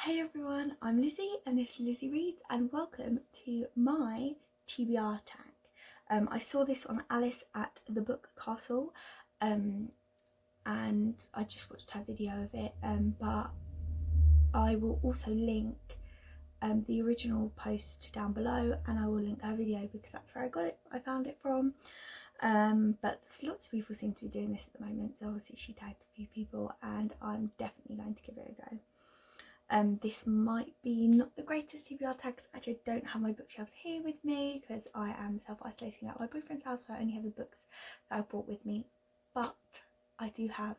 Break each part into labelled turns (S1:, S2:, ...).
S1: Hey everyone, I'm Lizzie and this is Lizzie Reads and welcome to my TBR tag. I saw this on Alice at the Book Castle and I just watched her video of it, but I will also link the original post down below, and I will link her video because that's where I found it from. But lots of people seem to be doing this at the moment, so obviously she tagged a few people and I'm definitely going to give it a go. This might be not the greatest TBR tag because I actually don't have my bookshelves here with me because I am self-isolating at my boyfriend's house, so I only have the books that I brought with me, but I do have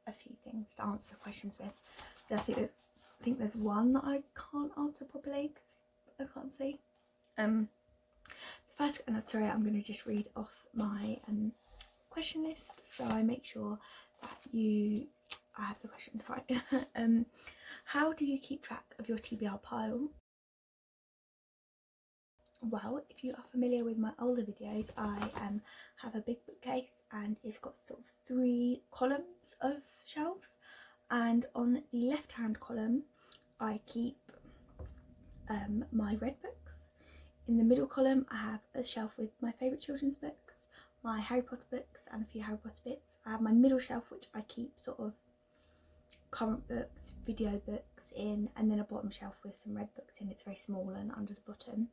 S1: a few things to answer the questions with. I think there's one that I can't answer properly because I can't see. The first, and sorry, I'm going to just read off my question list so I make sure that I have the questions right. How do you keep track of your TBR pile? Well, if you are familiar with my older videos, I have a big bookcase and it's got sort of 3 columns of shelves, and on the left hand column I keep my red books. In the middle column I have a shelf with my favourite children's books, my Harry Potter books and a few Harry Potter bits. I have my middle shelf which I keep sort of current books, video books in, and then a bottom shelf with some red books in. It's very small and under the bottom.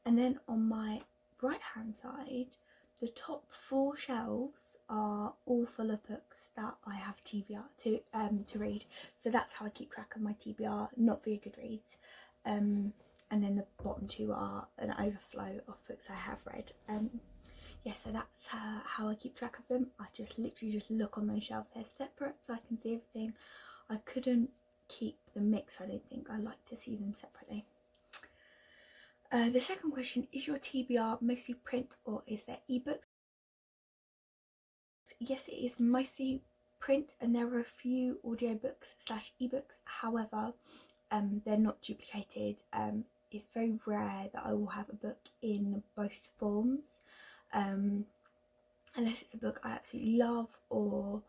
S1: And then on my right hand side, the top 4 shelves are all full of books that I have TBR to read. So that's how I keep track of my TBR, not via Goodreads. And then the bottom 2 are an overflow of books I have read. Yeah, so that's how I keep track of them. I just literally look on those shelves. They're separate so I can see everything. I couldn't keep them mixed, I don't think. I like to see them separately. The second question, is your TBR mostly print or is there ebooks? Yes, it is mostly print and there are a few audiobooks / ebooks. However, they're not duplicated. It's very rare that I will have a book in both forms, unless it's a book I absolutely love or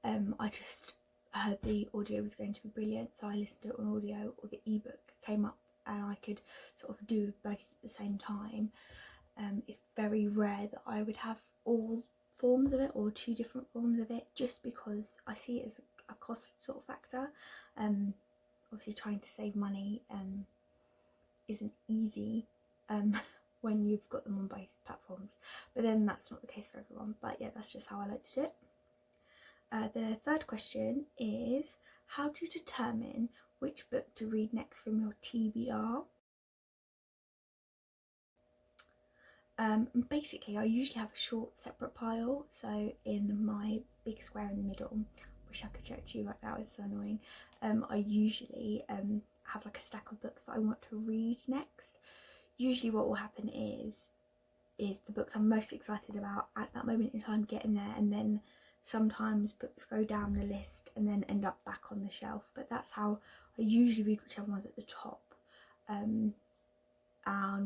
S1: I just heard the audio was going to be brilliant, so I listened to it on audio, or the ebook came up and I could sort of do both at the same time. It's very rare that I would have all forms of it or 2 different forms of it, just because I see it as a cost sort of factor. Obviously trying to save money isn't easy when you've got them on both platforms, but then that's not the case for everyone. But yeah, that's just how I like to do it. The third question is, how do you determine which book to read next from your TBR? Basically, I usually have a short separate pile, so in my big square in the middle, wish I could show it to you right now, it's so annoying. I usually have like a stack of books that I want to read next. Usually what will happen is the books I'm most excited about at that moment in time get in there, and then sometimes books go down the list and then end up back on the shelf. But that's how I usually read, whichever one's at the top, and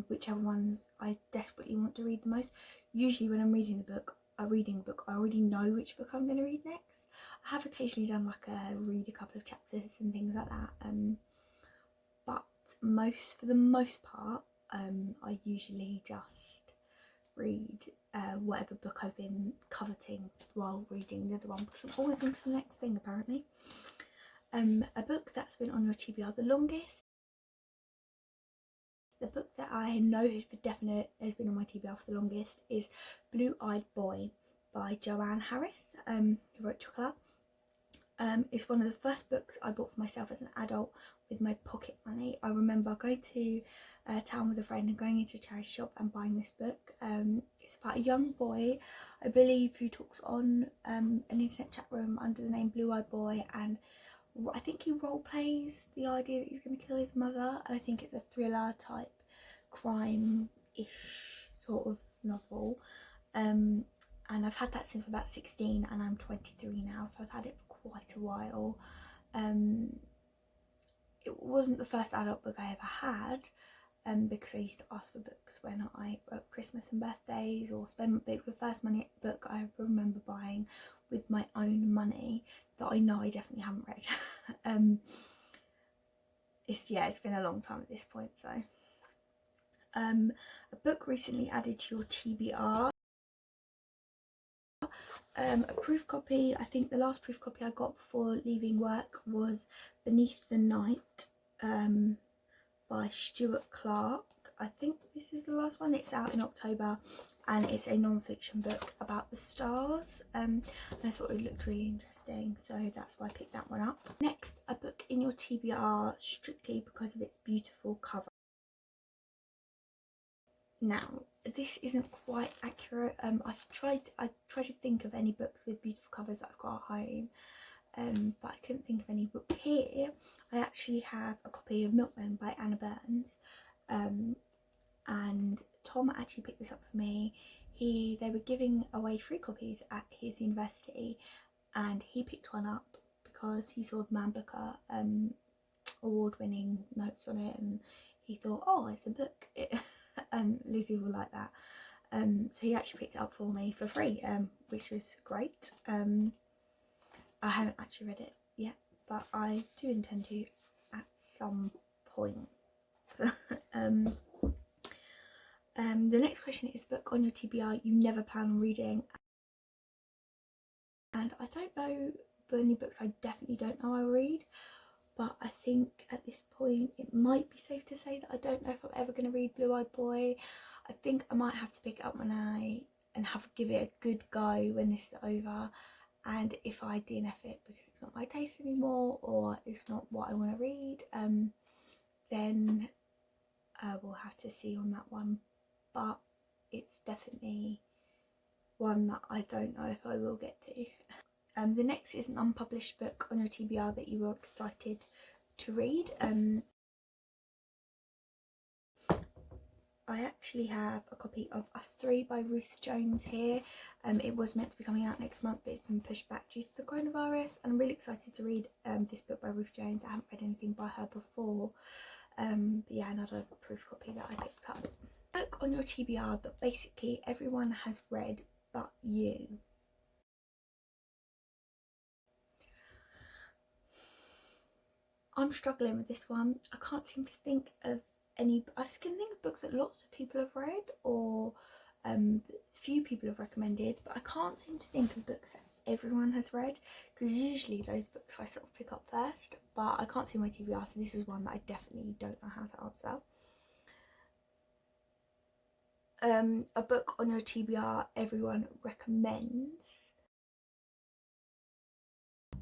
S1: whichever ones I desperately want to read the most. Usually when I'm reading a book, I already know which book I'm going to read next. I have occasionally done like read a couple of chapters and things like that, but for the most part, I usually just read whatever book I've been coveting while reading the other one, because I'm always on to the next thing apparently. A book that's been on your TBR the longest. The book that I know for definite has been on my TBR for the longest is Blueeyedboy by Joanne Harris, who wrote Chocolate. It's one of the first books I bought for myself as an adult with my pocket money. I remember going to town with a friend and going into a charity shop and buying this book. It's about a young boy, I believe, who talks on an internet chat room under the name Blueeyedboy, and I think he role plays the idea that he's going to kill his mother, and I think it's a thriller type crime-ish sort of novel. And I've had that since about 16 and I'm 23 now, so I've had it for quite a while. It wasn't the first adult book I ever had, because I used to ask for books when at Christmas and birthdays, or spend books. The first book I remember buying with my own money that I know I definitely haven't read. it's been a long time at this point. So a book recently added to your TBR. A proof copy. I think the last proof copy I got before leaving work was Beneath the Night by Stuart Clark. I think this is the last one. It's out in October and it's a non-fiction book about the stars. And I thought it looked really interesting, so that's why I picked that one up. Next, a book in your TBR strictly because of its beautiful cover. Now, this isn't quite accurate. I tried to think of any books with beautiful covers that I've got at home, but I couldn't think of any. But here I actually have a copy of Milkman by Anna Burns, and Tom actually picked this up for me. They were giving away free copies at his university, and he picked one up because he saw the Man Booker award-winning notes on it, and he thought, oh, it's a book. Lizzie will like that. So he actually picked it up for me for free, which was great. I haven't actually read it yet, but I do intend to at some point. The next question is a book on your TBR you never plan on reading. And I don't know any books I definitely don't know I'll read, but I think at this point it might be safe to say that I don't know if I'm ever going to read Blueeyedboy. I think I might have to pick it up and give it a good go when this is over, and if I DNF it because it's not my taste anymore or it's not what I want to read, then we'll have to see on that one. But it's definitely one that I don't know if I will get to. The next is an unpublished book on your TBR that you were excited to read. I actually have a copy of Us 3 by Ruth Jones here. It was meant to be coming out next month, but it's been pushed back due to the coronavirus, and I'm really excited to read this book by Ruth Jones. I haven't read anything by her before, but yeah, another proof copy that I picked up. Book on your TBR that basically everyone has read but you. I'm struggling with this one. I can't seem to think of any. I can think of books that lots of people have read or few people have recommended, but I can't seem to think of books that everyone has read, because usually those books I sort of pick up first, but I can't see my TBR, so this is one that I definitely don't know how to answer. A book on your TBR everyone recommends.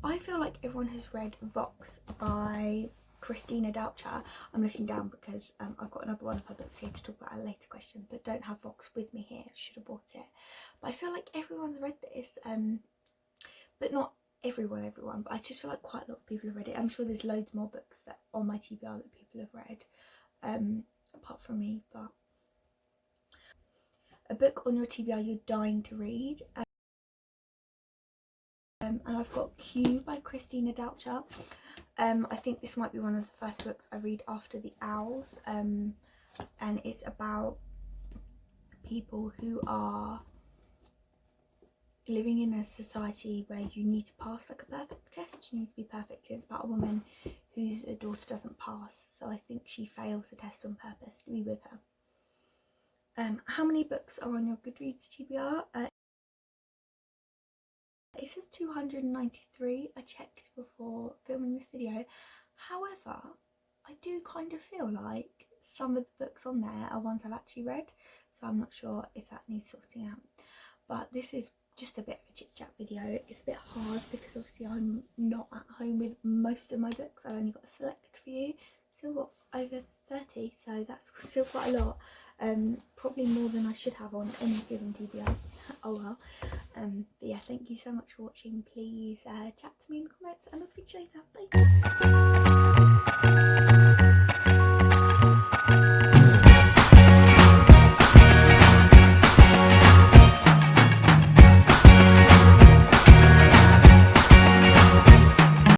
S1: I feel like everyone has read Vox by Christina Doucher. I'm looking down because I've got another one of her books here to talk about a later question, but don't have Vox with me here. Should have bought it. But I feel like everyone's read this, but not everyone, but I just feel like quite a lot of people have read it. I'm sure there's loads more books that on my TBR that people have read, apart from me. But a book on your TBR you're dying to read. And I've got Q by Christina Doucher. I think this might be one of the first books I read after The Owls, and it's about people who are living in a society where you need to pass like a perfect test. You need to be perfect. It's about a woman whose daughter doesn't pass, so I think she fails the test on purpose to be with her. How many books are on your Goodreads TBR? It says 293. I checked before filming this video. However, I do kind of feel like some of the books on there are ones I've actually read, so I'm not sure if that needs sorting out. But this is just a bit of a chit chat video. It's a bit hard because obviously I'm not at home with most of my books. I've only got a select few. Still got over 30, so that's still quite a lot. Probably more than I should have on any given TBR. Oh well. But yeah, thank you so much for watching. Please chat to me in the comments, and I'll speak to you later. Bye.